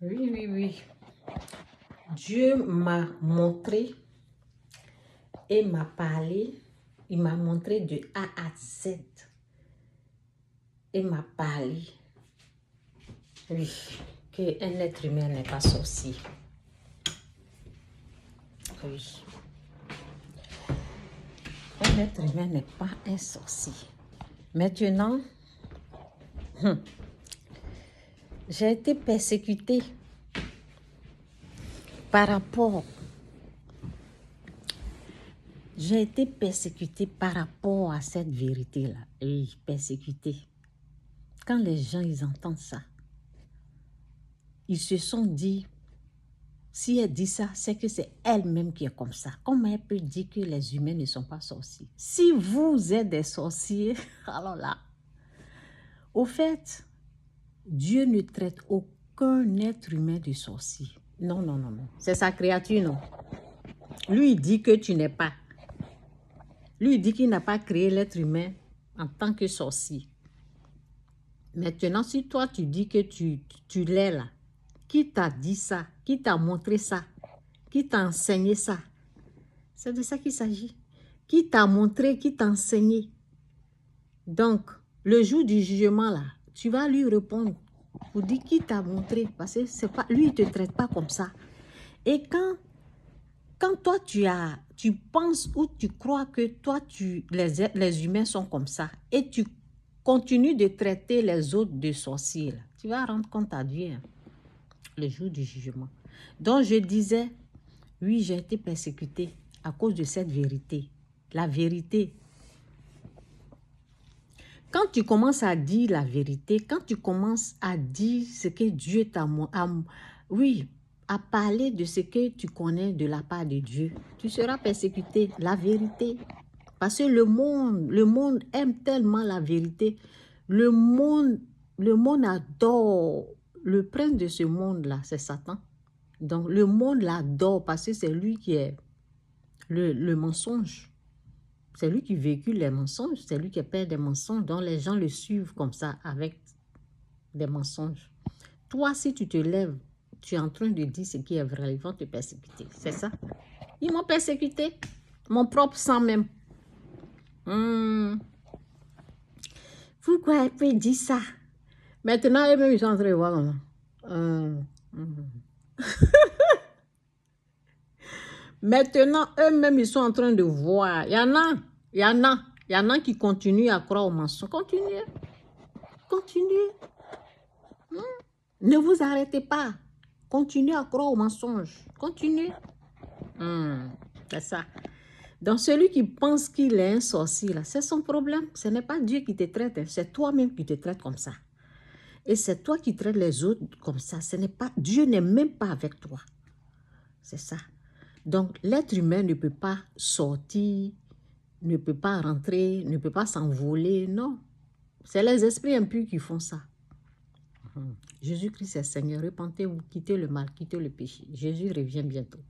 Oui, oui, oui. Dieu m'a montré et m'a parlé. Il m'a montré de A à Z. Et m'a parlé. Oui, qu'un être humain n'est pas sorcier. Oui. Un être humain n'est pas un sorcier. Maintenant, j'ai été persécutée par rapport. J'ai été persécutée par rapport à cette vérité-là. Oui, persécutée. Quand les gens, ils entendent ça, ils se sont dit, si elle dit ça, c'est que c'est elle-même qui est comme ça. Comment elle peut dire que les humains ne sont pas sorciers? Si vous êtes des sorciers, alors là, au fait, Dieu ne traite aucun être humain de sorcier. Non, non, non, non. C'est sa créature, non. Lui, il dit que tu n'es pas. Lui, il dit qu'il n'a pas créé l'être humain en tant que sorcier. Maintenant, si toi, tu dis que tu l'es là, qui t'a dit ça? Qui t'a montré ça? Qui t'a enseigné ça? C'est de ça qu'il s'agit. Qui t'a montré, qui t'a enseigné? Donc, le jour du jugement, là, tu vas lui répondre pour dire qui t'a montré. Parce que c'est pas, lui, il ne te traite pas comme ça. Et quand toi, tu penses ou tu crois que toi, les humains sont comme ça, et tu continues de traiter les autres de sorciers, là, tu vas rendre compte à Dieu, hein, le jour du jugement. Donc, je disais, oui, j'ai été persécutée à cause de cette vérité. La vérité. Quand tu commences à dire la vérité, quand tu commences à dire ce que Dieu t'a oui, à parler de ce que tu connais de la part de Dieu, tu seras persécuté. La vérité. Parce que le monde aime tellement la vérité. Le monde adore. Le prince de ce monde-là, c'est Satan. Donc, le monde l'adore parce que c'est lui qui est le mensonge. C'est lui qui véhicule les mensonges, c'est lui qui perd des mensonges, donc les gens le suivent comme ça, avec des mensonges. Toi, si tu te lèves, tu es en train de dire ce qui est vrai, ils vont te persécuter, c'est ça? Ils m'ont persécuté, mon propre sang même. Pourquoi elle peut dire ça? Maintenant, eux-mêmes, ils sont en train de voir comment. Maintenant, eux-mêmes, ils sont en train de voir. Il y en a qui continuent à croire aux mensonges. Continuez. Ne vous arrêtez pas. Continuez à croire aux mensonges. Continuez. C'est ça. Donc, celui qui pense qu'il est un sorcier, là, c'est son problème. Ce n'est pas Dieu qui te traite, hein. C'est toi-même qui te traite comme ça. Et c'est toi qui traites les autres comme ça. Ce n'est pas, Dieu n'est même pas avec toi. C'est ça. Donc, l'être humain ne peut pas sortir, ne peut pas rentrer, ne peut pas s'envoler. Non. C'est les esprits impurs qui font ça. Jésus-Christ est Seigneur. Repentez-vous, quittez le mal, quittez le péché. Jésus revient bientôt.